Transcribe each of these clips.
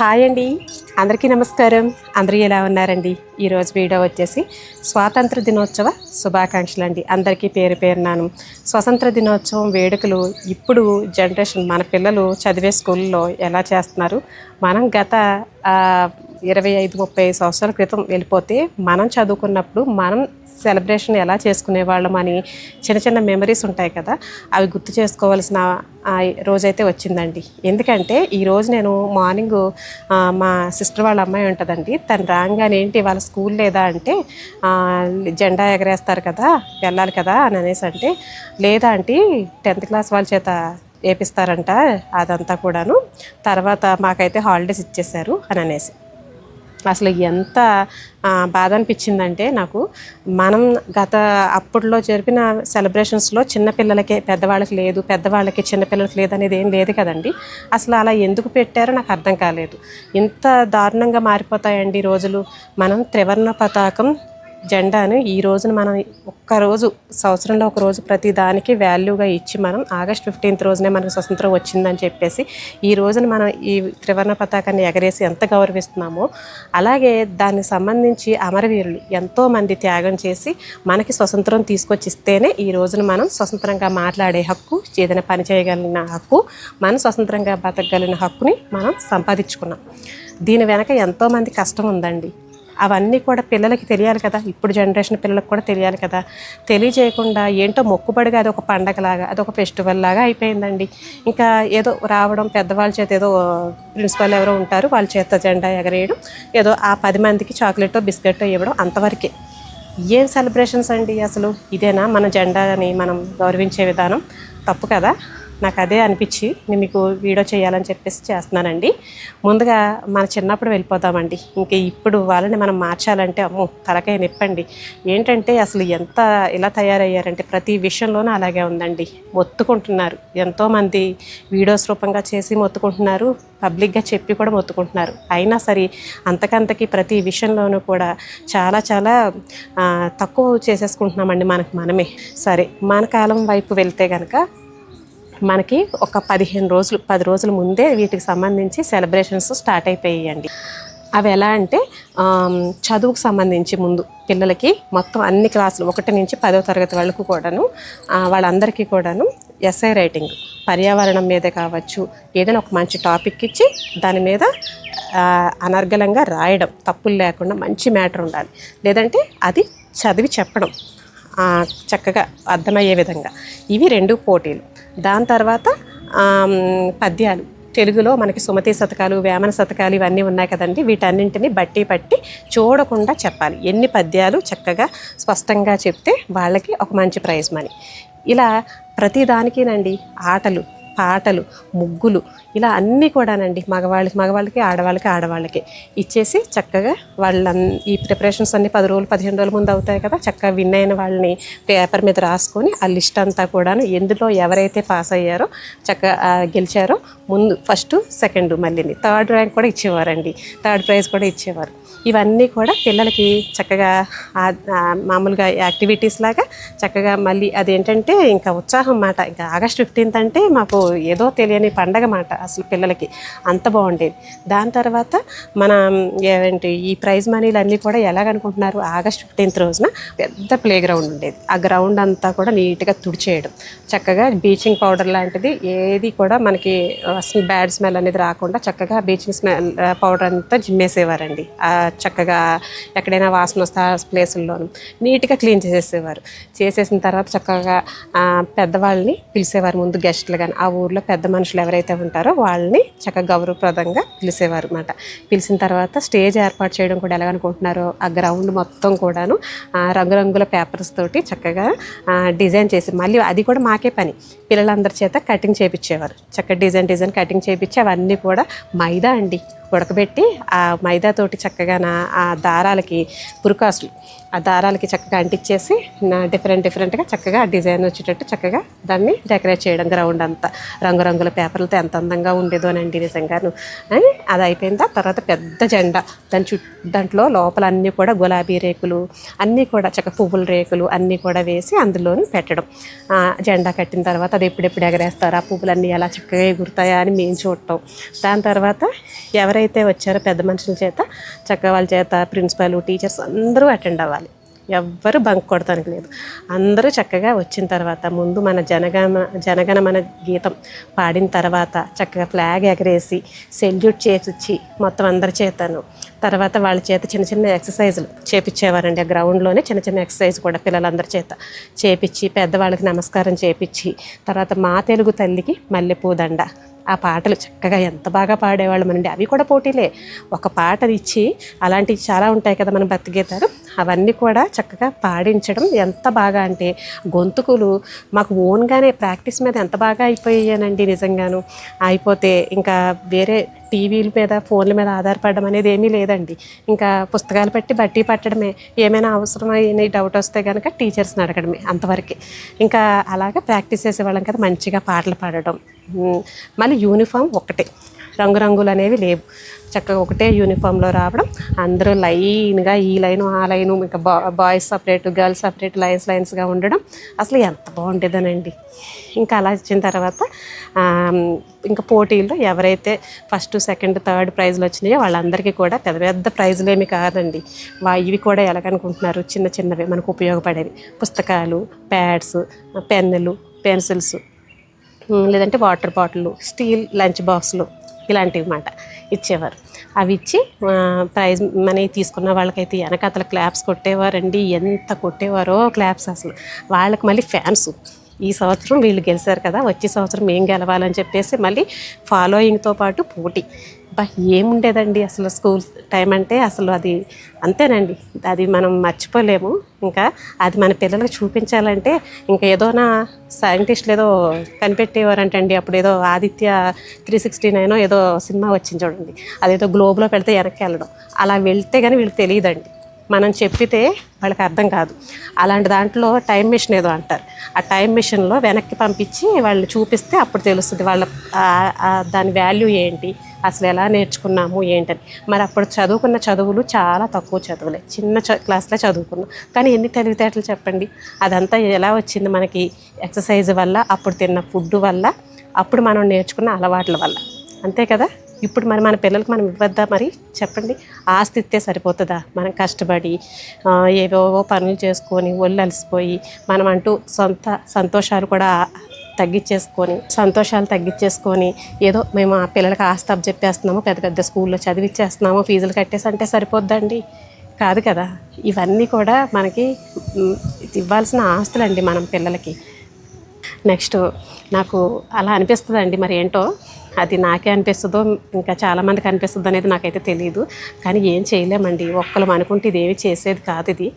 Hi అండి, అందరికీ నమస్కారం. అందరూ ఎలా ఉన్నారండి? ఈరోజు వీడియో వచ్చేసి స్వాతంత్ర దినోత్సవ శుభాకాంక్షలు అండి. అందరికీ పేరు పేరునాను. స్వతంత్ర దినోత్సవం వేడుకలు ఇప్పుడు జనరేషన్ మన పిల్లలు చదివే స్కూల్లో ఎలా చేస్తున్నారు, మనం గత 25-30 సంవత్సరాల క్రితం వెళ్ళిపోతే మనం చదువుకున్నప్పుడు మనం సెలబ్రేషన్ ఎలా చేసుకునే వాళ్ళం అని చిన్న చిన్న మెమరీస్ ఉంటాయి కదా, అవి గుర్తు చేసుకోవాల్సిన రోజైతే వచ్చిందండి. ఎందుకంటే ఈరోజు నేను మార్నింగ్ మా సిస్టర్ వాళ్ళ అమ్మాయి ఉంటుందండి, తను రాగానే ఏంటి వాళ్ళ స్కూల్ లేదా అంటే జెండా ఎగరేస్తారు కదా, వెళ్ళాలి కదా అని అనేసి అంటే, లేదా అంటే 10th క్లాస్ వాళ్ళ చేత వేపిస్తారంట అదంతా కూడాను, తర్వాత మాకైతే హాలిడేస్ ఇచ్చేశారు అని అనేసి. అసలు ఎంత బాధ అనిపించిందంటే నాకు, మనం అప్పట్లో జరిపిన సెలబ్రేషన్స్లో చిన్నపిల్లలకే పెద్దవాళ్ళకి లేదు, పెద్దవాళ్ళకి చిన్నపిల్లలకి లేదు అనేది ఏం లేదు కదండి. అసలు అలా ఎందుకు పెట్టారో నాకు అర్థం కాలేదు. ఇంత దారుణంగా మారిపోతాయండి రోజులు. మనం త్రివర్ణ పతాకం జెండాను ఈ రోజున మనం ఒక్కరోజు సంవత్సరంలో ఒకరోజు ప్రతి దానికి వాల్యూగా ఇచ్చి, మనం August 15th రోజునే మనకు స్వతంత్రం వచ్చిందని చెప్పేసి ఈ రోజున మనం ఈ త్రివర్ణ పతాకాన్ని ఎగరేసి ఎంత గౌరవిస్తున్నామో, అలాగే దానికి సంబంధించి అమరవీరులు ఎంతోమంది త్యాగం చేసి మనకి స్వతంత్రం తీసుకొచ్చిస్తేనే ఈ రోజున మనం స్వతంత్రంగా మాట్లాడే హక్కు, ఏదైనా పని చేయగలిగిన హక్కు, మనం స్వతంత్రంగా బతకగలిగిన హక్కుని మనం సంపాదించుకున్నాం. దీని వెనక ఎంతోమంది కష్టం ఉందండి. అవన్నీ కూడా పిల్లలకి తెలియాలి కదా, ఇప్పుడు జనరేషన్ పిల్లలకు కూడా తెలియాలి కదా. తెలియజేయకుండా ఏంటో మొక్కుబడిగా అదొక పండగలాగా, అదొక ఫెస్టివల్ లాగా అయిపోయిందండి. ఇంకా ఏదో రావడం, పెద్దవాళ్ళ చేత ఏదో ప్రిన్సిపల్ ఎవరో ఉంటారు వాళ్ళ చేత జెండా ఎగరేయడం, ఏదో ఆ 10 మందికి చాక్లెట్టో బిస్కెట్టో ఇవ్వడం, అంతవరకే. ఏం సెలబ్రేషన్స్ అండి అసలు? ఇదేనా మన జెండాని మనం గౌరవించే విధానం? తప్పు కదా. నాకు అదే అనిపించి నేను మీకు వీడియో చేయాలని చెప్పేసి చేస్తున్నానండి. ముందుగా మన చిన్నప్పుడు వెళ్ళిపోతామండి. ఇంక ఇప్పుడు వాళ్ళని మనం మార్చాలంటే అమ్మో తలకాయ నొప్పండి. ఏంటంటే అసలు ఎంత ఇలా తయారయ్యారంటే ప్రతి విషయంలోనూ అలాగే ఉందండి. మొత్తుకుంటున్నారు, ఎంతోమంది వీడియోస్ రూపంగా చేసి మొత్తుకుంటున్నారు, పబ్లిక్గా చెప్పి కూడా మొత్తుకుంటున్నారు. అయినా సరే అంతకంతకి ప్రతి విషయంలోనూ కూడా చాలా చాలా తక్కువ చేసేసుకుంటున్నామండి మనమే. సరే, మన కాలం వైపు వెళ్తే కనుక మనకి ఒక 10 రోజుల ముందే వీటికి సంబంధించి సెలబ్రేషన్స్ స్టార్ట్ అయిపోయాయండి. అవి ఎలా అంటే చదువుకు సంబంధించి ముందు పిల్లలకి మొత్తం అన్ని క్లాసులు 1 నుంచి 10వ తరగతి వరకు కూడాను వాళ్ళందరికీ కూడాను ఎస్ఐ రైటింగ్, పర్యావరణం మీదే కావచ్చు, ఏదైనా ఒక మంచి టాపిక్ ఇచ్చి దాని మీద అనర్గళంగా రాయడం, తప్పులు లేకుండా మంచి మ్యాటర్ ఉండాలి. లేదంటే అది చదివి చెప్పడం చక్కగా అర్థమయ్యే విధంగా. ఇవి 2 పోటీలు. దాని తర్వాత పద్యాలు, తెలుగులో మనకి సుమతి శతకాలు, వేమన శతకాలు ఇవన్నీ ఉన్నాయి కదండి. వీటన్నింటినీ పట్టి చూడకుండా చెప్పాలి. ఎన్ని పద్యాలు చక్కగా స్పష్టంగా చెప్తే వాళ్ళకి ఒక మంచి ప్రైజ్ మనీ. ఇలా ప్రతిదానికినండి ఆటలు, పాటలు, ముగ్గులు, ఇలా అన్నీ కూడానండి మగవాళ్ళకి ఆడవాళ్ళకి ఇచ్చేసి చక్కగా ఈ ప్రిపరేషన్స్ అన్నీ 10 రోజులు 15 రోజుల ముందు అవుతాయి కదా. చక్కగా విన్ అయిన వాళ్ళని పేపర్ మీద రాసుకొని ఆ లిస్ట్ అంతా కూడాను ఎందులో ఎవరైతే పాస్ అయ్యారో చక్కగా గెలిచారో ముందు ఫస్ట్, సెకండ్, మళ్ళీ 3rd ర్యాంక్ కూడా ఇచ్చేవారండి, 3rd ప్రైజ్ కూడా ఇచ్చేవారు. ఇవన్నీ కూడా పిల్లలకి చక్కగా మామూలుగా యాక్టివిటీస్ లాగా చక్కగా మళ్ళీ అదేంటంటే ఇంకా ఉత్సాహం మాట. ఇంకా August 15th అంటే మాకు ఏదో తెలియని పండగ మాట. అసలు పిల్లలకి అంత బాగుండేది. దాని తర్వాత ఈ ప్రైజ్ మనీలు అన్నీ కూడా ఎలాగనుకుంటున్నారు, August 15th రోజున పెద్ద ప్లే గ్రౌండ్ ఉండేది. ఆ గ్రౌండ్ అంతా కూడా నీట్గా తుడిచేయడం, చక్కగా బ్లీచింగ్ పౌడర్ లాంటిది ఏది కూడా మనకి బ్యాడ్ స్మెల్ అనేది రాకుండా చక్కగా బ్లీచింగ్ పౌడర్ అంతా జిమ్మేసేవారండి. చక్కగా ఎక్కడైనా వాసన వస్తే ప్లేసుల్లోనూ నీట్గా క్లీన్ చేసేసిన తర్వాత చక్కగా పెద్దవాళ్ళని పిలిచేవారు ముందు, గెస్ట్లు కానీ ఆ ఊర్లో పెద్ద మనుషులు ఎవరైతే ఉంటారో వాళ్ళని చక్కగా గౌరవప్రదంగా పిలిచేవారు అన్నమాట. పిలిచిన తర్వాత స్టేజ్ ఏర్పాటు చేయడం కూడా ఎలాగనుకుంటున్నారో, ఆ గ్రౌండ్ మొత్తం కూడాను రంగురంగుల పేపర్స్ తోటి చక్కగా డిజైన్ చేసి, మళ్ళీ అది కూడా మాకే పని, పిల్లలందరి చేత కటింగ్ చేయించేవారు. చక్కగా డిజైన్ కటింగ్ చేయించి అవన్నీ కూడా మైదా అండి ఉడకబెట్టి ఆ మైదాతోటి చక్కగా ఆ దారాలకి పురుకాసులు, ఆ దారాలకి చక్కగా అంటించేసి డిఫరెంట్గా చక్కగా డిజైన్ వచ్చేటట్టు చక్కగా దాన్ని డెకరేట్ చేయడం గ్రౌండ్ అంతా. రంగురంగుల పేపర్లతో ఎంత అందంగా ఉండేదోనండి నిజంగాను. అది అయిపోయిన తర్వాత పెద్ద జెండా దాంట్లో లోపల అన్నీ కూడా గులాబీ రేకులు అన్నీ కూడా చక్క పువ్వుల రేకులు అన్నీ కూడా వేసి అందులోని పెట్టడం. జెండా కట్టిన తర్వాత అది ఎప్పుడెప్పుడు ఎగరేస్తారు, ఆ పువ్వులన్నీ ఎలా చక్కగా ఎగురుతాయా అని మేము చూడటం. దాని తర్వాత ఎవరైతే వచ్చారో పెద్ద మనుషుల చేత చక్కగా వాళ్ళ చేత ప్రిన్సిపల్ టీచర్స్ అందరూ అటెండ్ అవ్వాలి. ఎవ్వరు బంక్ కొడతానికి లేదు. అందరూ చక్కగా వచ్చిన తర్వాత ముందు మన జనగణమన గీతం పాడిన తర్వాత చక్కగా ఫ్లాగ్ ఎగరేసి సెల్యూట్ చేసి మొత్తం అందరి చేతను తర్వాత వాళ్ళ చేత చిన్న చిన్న ఎక్సర్సైజులు చేపించేవారండి. ఆ గ్రౌండ్లోనే చిన్న చిన్న ఎక్సర్సైజ్ కూడా పిల్లలందరి చేత చేపించి పెద్దవాళ్ళకి నమస్కారం చేపించి తర్వాత మా తెలుగు తల్లికి మల్లెపూదండ ఆ పాటలు చక్కగా ఎంత బాగా పాడేవాళ్ళమనండి. అవి కూడా పోటీలే. ఒక పాటది ఇచ్చి అలాంటివి చాలా ఉంటాయి కదా మన భక్తిగీతాలు, అవన్నీ కూడా చక్కగా పాడించడం ఎంత బాగా అంటే గొంతుకులు మాకు ఓన్గానే ప్రాక్టీస్ మీద ఎంత బాగా అయిపోయానండి నిజంగాను. అయిపోతే ఇంకా వేరే టీవీల మీద ఫోన్ల మీద ఆధారపడడం అనేది ఏమీ లేదండి. ఇంకా పుస్తకాలు పెట్టి బట్టి పట్టడమే. ఏమైనా అవసరమైన డౌట్ వస్తే కనుక టీచర్స్ని అడగడమే, అంతవరకే. ఇంకా అలాగే ప్రాక్టీస్ చేసేవాళ్ళం కదా, మంచిగా పాటలు పాడడం. మళ్ళీ యూనిఫామ్ ఒకటే, రంగురంగులు అనేవి లేవు. చక్కగా ఒకటే యూనిఫామ్లో రావడం, అందరూ లైన్గా ఈ లైను ఆ లైను, ఇంకా బాయ్స్ సపరేట్ గర్ల్స్ సపరేట్ లైన్స్గా ఉండడం అసలు ఎంత బాగుండేదనండి. ఇంకా అలా వచ్చిన తర్వాత ఇంకా పోటీల్లో ఎవరైతే ఫస్ట్ సెకండ్ థర్డ్ ప్రైజ్లు వచ్చినాయో వాళ్ళందరికీ కూడా పెద్ద పెద్ద ప్రైజులు ఏమి కాదండి. ఇవి కూడా ఎలాగనుకుంటున్నారు, చిన్న చిన్నవి మనకు ఉపయోగపడేవి. పుస్తకాలు, ప్యాడ్స్, పెన్నులు, పెన్సిల్స్, లేదంటే వాటర్ బాటిల్, స్టీల్ లంచ్ బాక్సులు ఇలాంటివి మాట ఇచ్చేవారు. అవి ఇచ్చి ప్రైజ్ మనీ తీసుకున్న వాళ్ళకైతే వెనకాతల క్లాప్స్ కొట్టేవారండి. ఎంత కొట్టేవారో క్లాప్స్ అసలు. వాళ్ళకి మళ్ళీ ఫ్యాన్స్. ఈ సంవత్సరం వీళ్ళు గెలిచారు కదా, వచ్చే సంవత్సరం మేము గెలవాలని చెప్పేసి మళ్ళీ ఫాలోయింగ్తో పాటు పోటీ. ఏముండేదండి అసలు స్కూల్ టైం అంటే అసలు అది అంతేనండి. అది మనం మర్చిపోలేము. ఇంకా అది మన పిల్లలకు చూపించాలంటే ఇంకా ఏదోనా సైంటిస్టులు ఏదో కనిపెట్టేవారంటండి. అప్పుడు ఏదో ఆదిత్య 369 ఏదో సినిమా వచ్చింది చూడండి, అదేదో గ్లోబ్లో పెడితే వెనక్కి వెళ్ళడం. అలా వెళ్తే కానీ వీళ్ళకి తెలియదండి. మనం చెప్పితే వాళ్ళకి అర్థం కాదు. అలాంటి దాంట్లో టైం మిషన్ ఏదో అంటారు. ఆ టైం మిషన్లో వెనక్కి పంపించి వాళ్ళు చూపిస్తే అప్పుడు తెలుస్తుంది వాళ్ళ దాని వాల్యూ ఏంటి, అసలు ఎలా నేర్చుకున్నాము ఏంటని. మరి అప్పుడు చదువుకున్న చదువులు చాలా తక్కువ చదువులే, చిన్న క్లాస్లో చదువుకున్నాం. కానీ ఎన్ని తెలివితేటలు చెప్పండి. అదంతా ఎలా వచ్చింది మనకి? ఎక్సర్సైజ్ వల్ల, అప్పుడు తిన్న ఫుడ్ వల్ల, అప్పుడు మనం నేర్చుకున్న అలవాట్ల వల్ల. అంతే కదా. ఇప్పుడు మరి మన పిల్లలకు మనం ఇవ్వద్దా మరి చెప్పండి? ఆస్తి ఇస్తే సరిపోతుందా? మనం కష్టపడి ఏవేవో పనులు చేసుకొని ఒళ్ళు అలసిపోయి మనం అంటూ సొంత సంతోషాలు తగ్గించేసుకొని ఏదో మేము ఆ పిల్లలకి ఆస్తి చెప్పేస్తున్నాము, పెద్ద పెద్ద స్కూల్లో చదివిచ్చేస్తున్నాము, ఫీజులు కట్టేసి అంటే సరిపోద్దండి? కాదు కదా. ఇవన్నీ కూడా మనకి ఇవ్వాల్సిన ఆస్తులండి మనం పిల్లలకి. నెక్స్ట్ నాకు అలా అనిపిస్తుందండి, మరి ఏంటో అది నాకే అనిపిస్తుందో ఇంకా చాలామందికి అనిపిస్తుందో అనేది నాకైతే తెలియదు. కానీ ఏం చేయలేమండి, ఒక్కరు అనుకుంటే ఇదేమి చేసేది కాదు ఇది.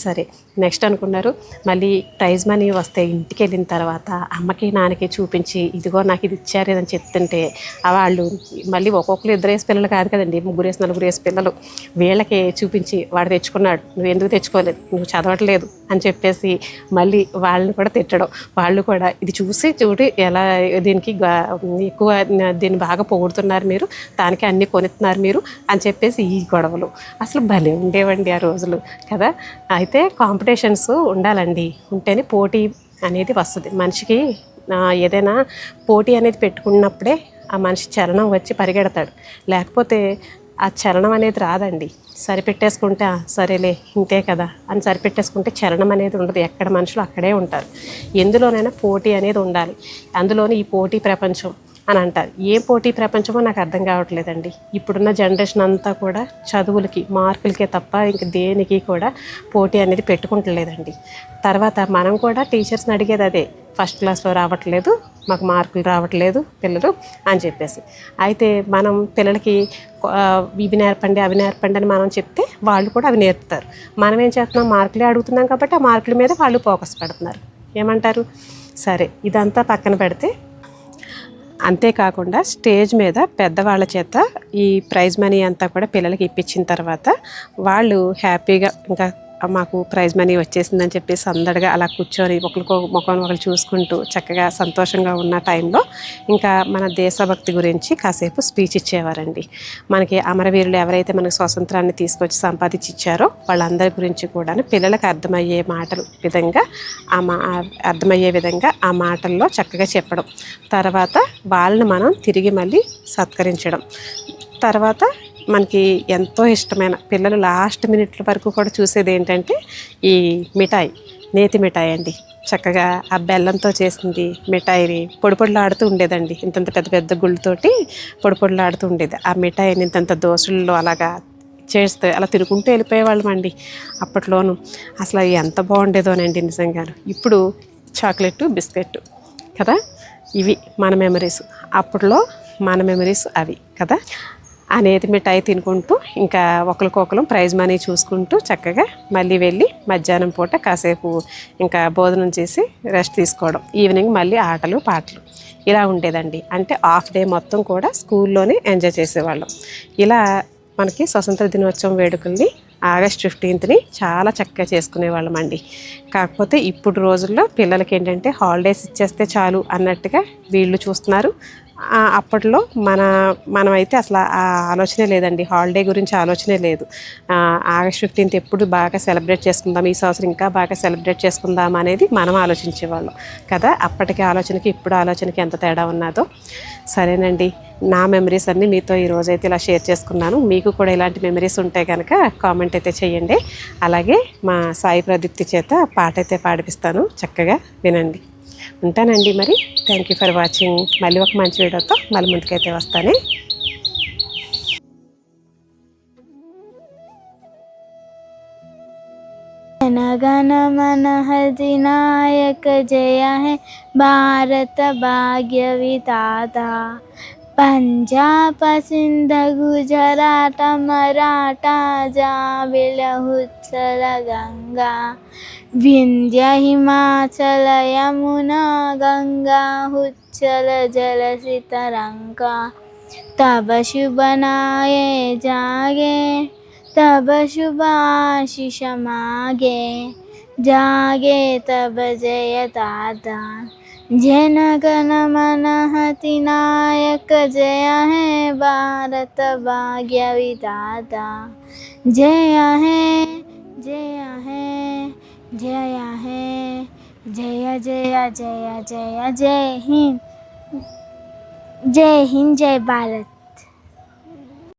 సరే, నెక్స్ట్ అనుకున్నారు మళ్ళీ ప్రైజ్ మనీ వస్తే ఇంటికి వెళ్ళిన తర్వాత అమ్మకి నాన్నకి చూపించి ఇదిగో నాకు ఇది ఇచ్చారు అని చెప్తుంటే వాళ్ళు మళ్ళీ ఒక్కొక్కరు 2 పిల్లలు కాదు కదండి, 3 4 పిల్లలు. వీళ్ళకి చూపించి వాడు తెచ్చుకున్నాడు, నువ్వు ఎందుకు తెచ్చుకోలేదు, నువ్వు చదవట్లేదు అని చెప్పేసి మళ్ళీ వాళ్ళని కూడా తిట్టడం. వాళ్ళు కూడా ఇది చూడి ఎలా దీనికి ఎక్కువ దీన్ని బాగా పొగుడుతున్నారు మీరు, దానికి అన్నీ కొనుస్తున్నారు మీరు అని చెప్పేసి ఈ గొడవలు అసలు భలే ఉండేవండి ఆ రోజులు కదా. అయితే కాంపిటీషన్స్ ఉండాలండి, ఉంటేనే పోటీ అనేది వస్తుంది మనిషికి. ఏదైనా పోటీ అనేది పెట్టుకున్నప్పుడే ఆ మనిషి చలనం వచ్చి పరిగెడతాడు, లేకపోతే ఆ చలనం అనేది రాదండి. సరిపెట్టేసుకుంటే సరేలే ఇంతే కదా అని సరిపెట్టేసుకుంటే చలనం అనేది ఉండదు. ఎక్కడ మనుషులు అక్కడే ఉంటారు. ఎందులోనైనా పోటీ అనేది ఉండాలి. అందులోని ఈ పోటీ ప్రపంచం అని అంటారు. ఏ పోటీ ప్రపంచమో నాకు అర్థం కావట్లేదండి. ఇప్పుడున్న జనరేషన్ అంతా కూడా చదువులకి మార్కులకే తప్ప ఇంక దేనికి కూడా పోటీ అనేది పెట్టుకుంటలేదండి. తర్వాత మనం కూడా టీచర్స్ని అడిగేది అదే, ఫస్ట్ క్లాస్లో రావట్లేదు, మాకు మార్కులు రావట్లేదు పిల్లలు అని చెప్పేసి. అయితే మనం పిల్లలకి ఇవి నేర్పండి అవి నేర్పండి అని మనం చెప్తే వాళ్ళు కూడా అవి నేర్పుతారు. మనం ఏం చేస్తున్నాం, మార్కులే అడుగుతున్నాం కాబట్టి ఆ మార్కుల మీద వాళ్ళు ఫోకస్ పెడుతున్నారు. ఏమంటారు? సరే, ఇదంతా పక్కన పెడితే అంతేకాకుండా స్టేజ్ మీద పెద్దవాళ్ళ చేత ఈ ప్రైజ్ మనీ అంతా కూడా పిల్లలకి ఇప్పించిన తర్వాత వాళ్ళు హ్యాపీగా ఇంకా మాకు ప్రైజ్ మనీ వచ్చేసిందని చెప్పేసి అందరిగా అలా కూర్చొని ఒకరికో ముఖం ఒకరు చూసుకుంటూ చక్కగా సంతోషంగా ఉన్న టైంలో ఇంకా మన దేశభక్తి గురించి కాసేపు స్పీచ్ ఇచ్చేవారండి. మనకి అమరవీరులు ఎవరైతే మనకు స్వాతంత్రాన్ని తీసుకొచ్చి సంపాదించి ఇచ్చారో వాళ్ళందరి గురించి కూడా పిల్లలకు అర్థమయ్యే మాటలు విధంగా అర్థమయ్యే విధంగా ఆ మాటల్లో చక్కగా చెప్పడం, తర్వాత వాళ్ళని మనం తిరిగి మళ్ళీ సత్కరించడం, తర్వాత మనకి ఎంతో ఇష్టమైన పిల్లలు లాస్ట్ మినిట్ల వరకు కూడా చూసేది ఏంటంటే ఈ మిఠాయి, నేతి మిఠాయి అండి. చక్కగా ఆ బెల్లంతో చేసింది మిఠాయి పొడిలాడుతూ ఉండేదండి. ఇంతంత పెద్ద పెద్ద గుళ్ళతోటి పొడిలాడుతూ ఉండేది ఆ మిఠాయిని. ఇంతంత దోశల్లో అలాగా చేస్తే అలా తిరుగుకుంటూ వెళ్ళిపోయేవాళ్ళం అండి అప్పట్లోనూ. అసలు ఎంత బాగుండేదోనండి నిజంగా. ఇప్పుడు చాక్లెట్ బిస్కెట్ కదా, ఇవి మన మెమరీస్. అప్పట్లో మన మెమరీస్ అవి కదా. ఆ నేతి మిఠాయి తినుకుంటూ ఇంకా ఒకరికొకరు ప్రైజ్ మనీ చూసుకుంటూ చక్కగా మళ్ళీ వెళ్ళి మధ్యాహ్నం పూట కాసేపు ఇంకా భోజనం చేసి రెస్ట్ తీసుకోవడం, ఈవినింగ్ మళ్ళీ ఆటలు పాటలు ఇలా ఉండేదండి. అంటే హాఫ్ డే మొత్తం కూడా స్కూల్లోనే ఎంజాయ్ చేసేవాళ్ళం. ఇలా మనకి స్వతంత్ర దినోత్సవం వేడుకల్ని ఆగస్ట్ 15ని చాలా చక్కగా చేసుకునేవాళ్ళం అండి. కాకపోతే ఇప్పుడు రోజుల్లో పిల్లలకి ఏంటంటే హాలిడేస్ ఇచ్చేస్తే చాలు అన్నట్టుగా వీళ్ళు చూస్తున్నారు. అప్పట్లో మనమైతే అసలు ఆ ఆలోచనే లేదండి, హాలిడే గురించి ఆలోచనే లేదు. ఆగస్ట్ 15th ఎప్పుడు బాగా సెలబ్రేట్ చేసుకుందాం, ఈ సంవత్సరం ఇంకా బాగా సెలబ్రేట్ చేసుకుందాం అనేది మనం ఆలోచించేవాళ్ళం కదా. అప్పటికి ఆలోచనకి ఇప్పుడు ఆలోచనకి ఎంత తేడా ఉన్నదో. సరేనండి, నా మెమరీస్ అన్నీ మీతో ఈరోజైతే ఇలా షేర్ చేసుకున్నాను. మీకు కూడా ఇలాంటి మెమరీస్ ఉంటే కనుక కామెంట్ అయితే చేయండి. అలాగే మా సాయి ప్రదీప్తి చేత పాట అయితే పాడిపిస్తాను, చక్కగా వినండి. ఉంటానండి మరి. Thank you for watching. మళ్ళీ ఒక మంచి వీడియోతో మళ్ళీ ముందుకైతే వస్తాను. जनगण मन अधिनायक जय है भारत भाग्य विधाता। पंजाब सिंध गुजरात मराठा द्राविड़ उत्कल गंगा, विंध्य हिमाचल यमुना गंगा उच्चल जलधि तरंगा। तब शुभ नाये जागे, तब शुभ आशीष मागे, जागे तब जय दाता। जन गण मन अधिनायक जय है भारत भाग्य विधाता। जय है जय है जय है जय जय जय जय जय हिंद, जय हिंद, जय भारत।